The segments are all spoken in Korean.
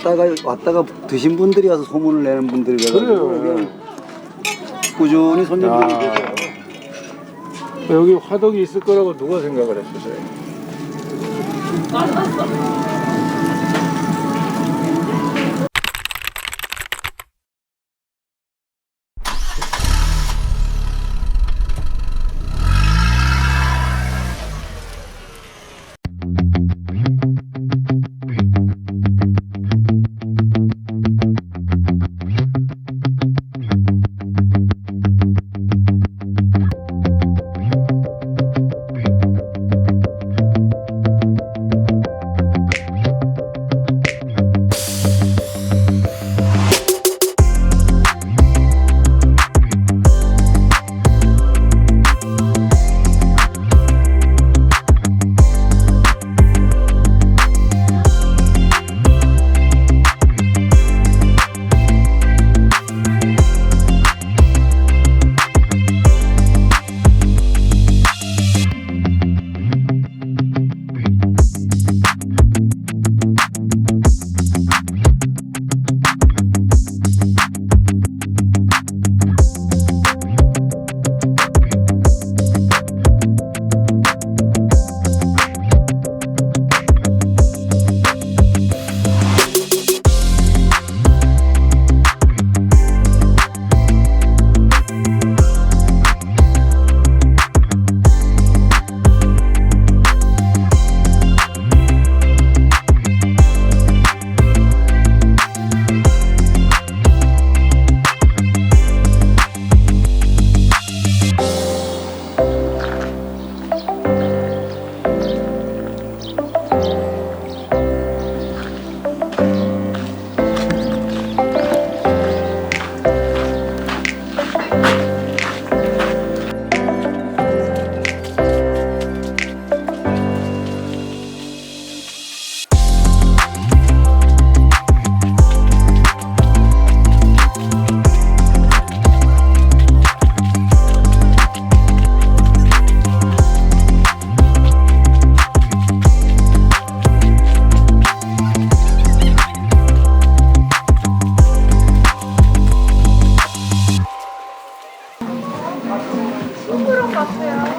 왔다가 드신 분들이 와서 소문을 내는 분들이 그래요. 꾸준히 손님들이 계세요. 여기 화덕이 있을 거라고 누가 생각을 했었어요?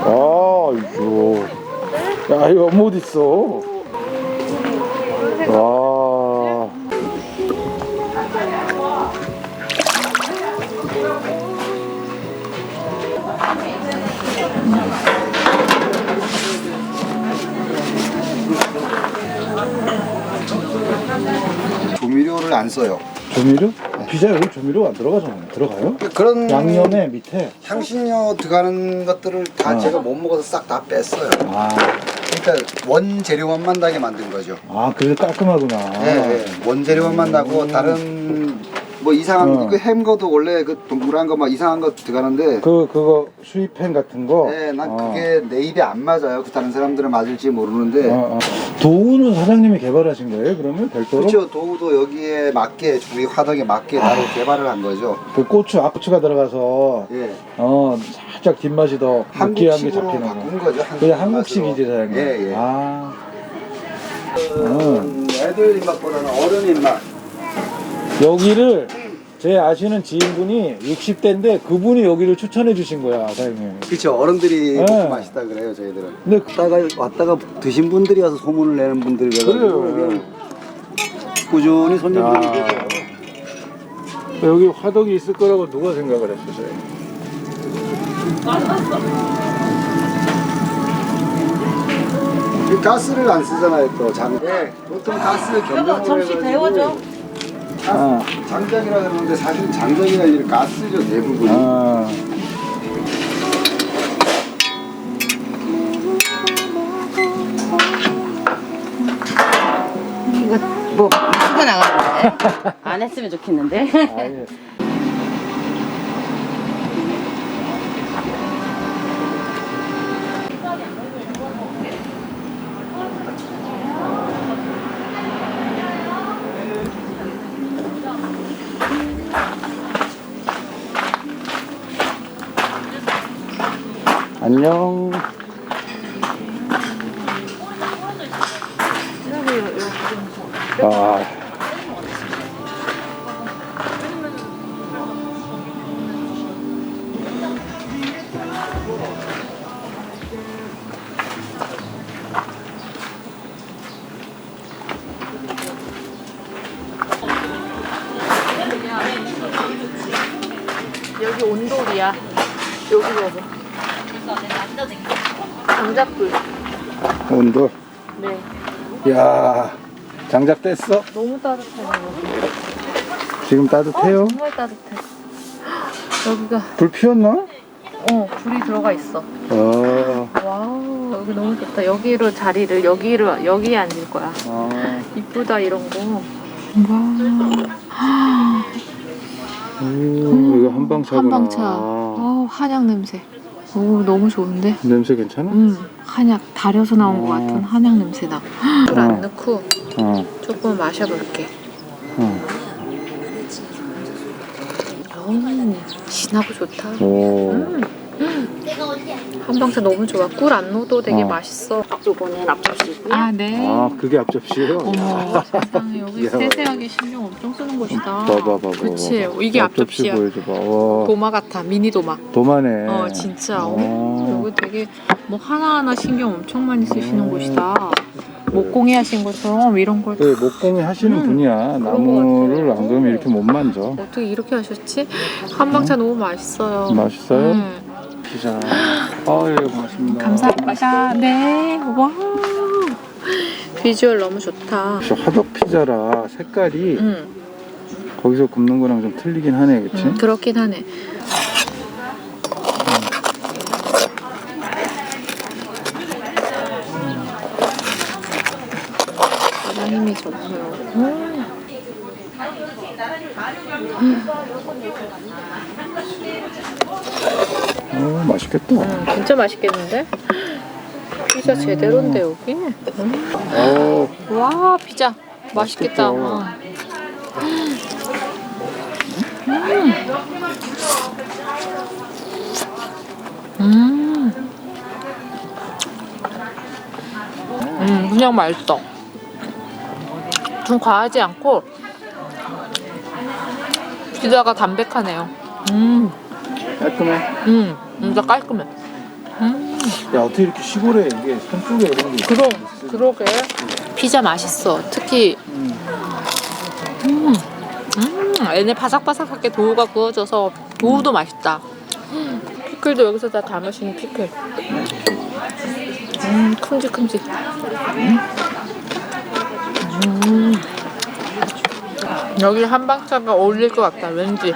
아이고, 야 이거 못 있어. 와. 조미료를 안 써요. 조미료? 피자에 여기 조미료 안 들어가잖아요. 들어가요? 그런 양념에 밑에. 향신료 들어가는 것들을 다 제가 못 먹어서 싹 다 뺐어요. 아, 그러니까 원재료만 나게 만든 거죠. 아 그래서 깔끔하구나. 네, 원재료만 나고 다른 뭐 이상한 그 햄거도 원래 그 동그란 거 막 이상한 거 들어가는데 그거 수입햄 같은 거. 네, 난 그게 내 입에 안 맞아요. 그 다른 사람들은 맞을지 모르는데. 도우는 사장님이 개발하신 거예요? 그러면 별도로? 그렇죠. 도우도 여기에 맞게 우리 화덕에 맞게 나로 개발을 한 거죠. 그 고추 앞고추가 들어가서 예. 살짝 뒷맛이 더 느끼한 게 한국식으로 잡히는 바꾼 거. 거죠. 그게 한국식이지 사장님. 예, 예. 아. 애들 입맛보다는 어른 입맛. 여기를 제 아시는 지인분이 60대인데 그분이 여기를 추천해 주신 거야 사장님. 그렇죠. 어른들이 네. 먹고 맛있다 그래요 저희들은. 근데 왔다가 드신 분들이 와서 소문을 내는 분들이 그래요. 꾸준히 손님들이 계세요. 여기 화덕이 있을 거라고 누가 생각을 했었어요? 가스를 안 쓰잖아요 또 네, 보통 가스 견적으로 점심 데워줘. 장작이라 그러는데 사실 장작이라 아니라 가스죠 대부분이. 이거 뭐 쓰고 나가는데 안 했으면 좋겠는데. 아니, 안녕. 아, 여기 온돌이야. 여기 봐봐. 장작불. 온돌. 네. 야, 장작 뗐어? 너무 따뜻하네. 지금 따뜻해요? 정말 따뜻해. 여기가 불 피웠나? 불이 들어가 있어. 어. 와우, 여기 너무 좋다. 여기로 자리를 여기에 앉을 거야. 이쁘다 이런 거. 와. 이거 한방차구나. 한방차. 한약 냄새. 오, 너무 좋은데? 냄새 괜찮아? 한약 달여서 나온 것 같은 한약 냄새 나. 물 안 넣고 조금 마셔볼게. 진하고 좋다. 한방차 너무 좋아. 꿀 안 넣어도 되게 맛있어. 요거는 앞접시고요. 아, 네. 그게 앞접시예요? 어머, 세상에 여기 야. 세세하게 신경 엄청 쓰는 곳이다. 봐봐. 그치, 이게 앞접시야. 보여줘봐. 와. 도마 같아, 미니 도마. 도마네. 진짜. 여기 되게 뭐 하나하나 신경 엄청 많이 쓰시는 곳이다. 목공이 하신 것처럼 이런 걸. 네, 목공이 하시는 분이야. 나무를 안 그러면 이렇게 못 만져. 어떻게 이렇게 하셨지? 한방차 너무 맛있어요. 맛있어요? 피자. 아유, 고맙습니다. 감사합니다. 네. 와. 비주얼 너무 좋다. 역시 화덕 피자라 색깔이 거기서 굽는 거랑 좀 틀리긴 하네, 그치? 그렇긴 하네. 사장님이 좋고요. 맛있겠다. 진짜 맛있겠는데? 피자 제대로인데 여기. 와, 피자 맛있겠다. 그냥 맛있어. 좀 과하지 않고 피자가 담백하네요. 깔끔해. 진짜 깔끔해. 야, 어떻게 이렇게 시골에 이게 산 쪽에 이런 게 그러게. 피자 맛있어. 특히 얘네 바삭바삭하게 도우가 구워져서 도우도 맛있다. 피클도 여기서 다 담으신 피클. 큼직큼직. 여기 한방차가 어울릴 것 같다. 왠지.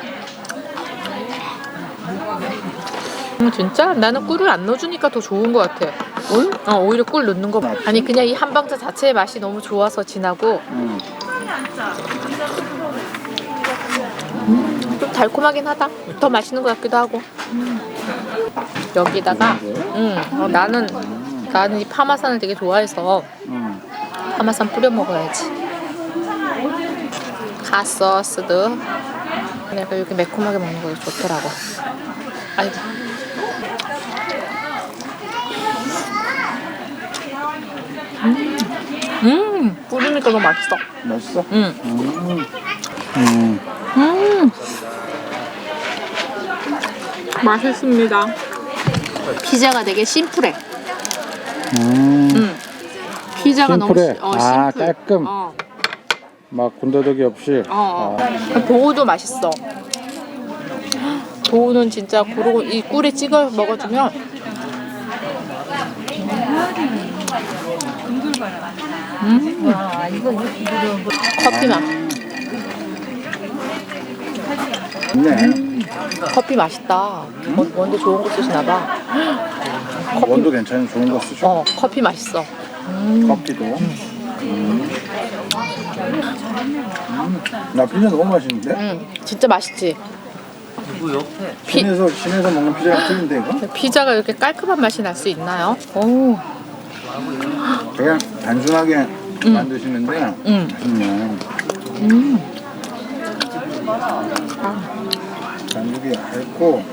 진짜? 나는 꿀을 안 넣어주니까 더 좋은 것 같아. 꿀? 오히려 꿀 넣는 거. 아니 그냥 이 한방차 자체의 맛이 너무 좋아서 진하고 좀 달콤하긴 하다. 더 맛있는 것 같기도 하고. 여기다가 나는 이 파마산을 되게 좋아해서 파마산 뿌려 먹어야지. 갓소스도 내가 이렇게 매콤하게 먹는 거 좋더라고. 아이고. 뿌리니까 너무 맛있어. 맛있어? 맛있습니다. 피자가 되게 심플해. 피자가 심플해. 너무 심플. 깔끔. 막 군더더기 없이. 도우도 맛있어. 도우는 진짜 고르고 이 꿀에 찍어 먹어주면 커피 맛. 커피 맛있다. 원두 좋은 거 쓰시나봐. 원도 괜찮은 좋은 거 쓰죠. 커피 맛있어. 커피도. 나 피자 너무 맛있는데? 진짜 맛있지. 시내에서 먹는 피자랑 틀린데 이거? 피자가 이렇게 깔끔한 맛이 날 수 있나요? 오. 그냥 단순하게 만드시는데 맛있네. 반죽이 얇고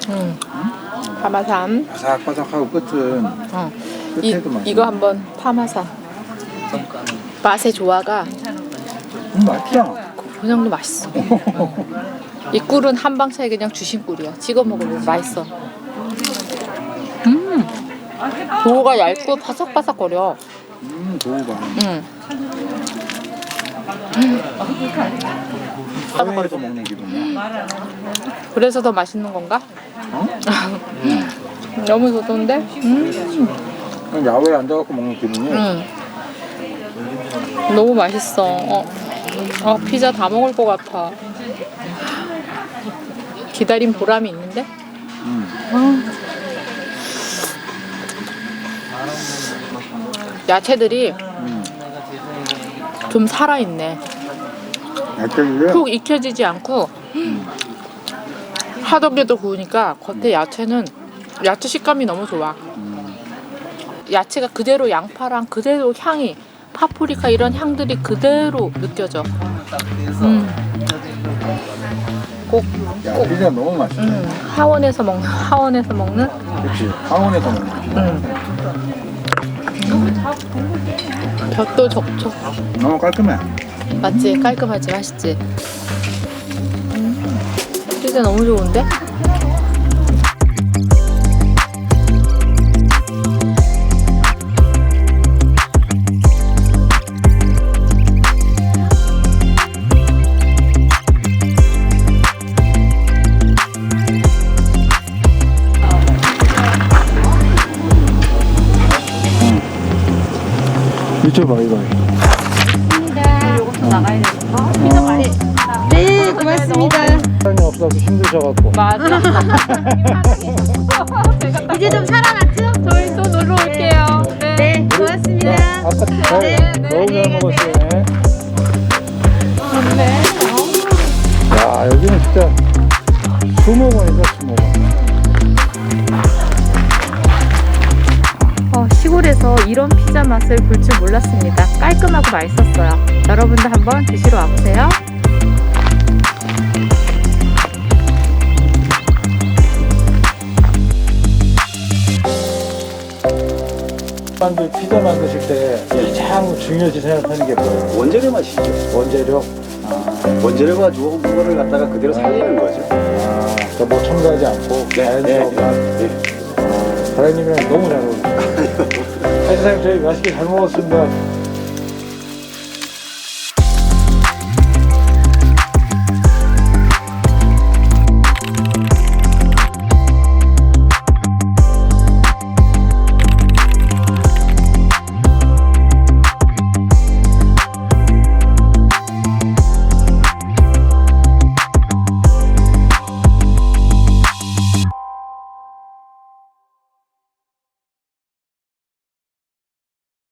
파마산. 바삭바삭하고 끝은 끝에도 맛있네. 이거 한번 파마산. 맛의 조화가 맛있다. 그냥도 맛있어. 이 꿀은 한방차에 그냥 주신 꿀이야. 찍어 먹으면 맛있어. 도우가 얇고 바삭바삭거려. 도우가. 야외에서 먹는 기분이야. 그래서 더 맛있는 건가? 너무 좋던데? 그냥 야외에 앉아갖고 먹는 기분이야. 너무 맛있어. 피자 다 먹을 것 같아. 기다린 보람이 있는데? 야채들이 좀 살아있네. 야채를 푹 익혀지지 않고 하덕에도 구우니까 겉에 야채는 야채 식감이 너무 좋아. 야채가 그대로 양파랑 그대로 향이 파프리카 이런 향들이 그대로 느껴져. 꼭 야, 피자 너무 맛있어. 하원에서 먹는 그렇지. 하원에서 먹는 거. 볕도 적적. 너무 깔끔해. 맞지? 깔끔하지? 맛있지? 피자 너무 좋은데? 미쳐봐 이거. 네, 고맙습니다. 시간이 없어서 힘드셔갖고. 맞아. 이제 좀 살아났죠? 저희 또 놀러 올게요. 네, 고맙습니다. 아까 너무 잘 먹었어요. 좋네. 야 여기는 진짜 수목원이다 수목원. 시골에서 이런 피자 맛을 볼 줄 몰랐습니다. 깔끔하고 맛있었어요. 여러분도 한번 드시러 와보세요. 피자 만드실 때 가장 중요시 생각하는 게 뭐예요? 원재료 맛이죠. 원재료. 원재료가 좋은 거를 갖다가 그대로 살리는 거죠. 그러니까 뭐 첨가하지 않고 자연스러운. 사장님이랑 너무 잘 어울려요. 사장님 저희 맛있게 잘 먹었습니다.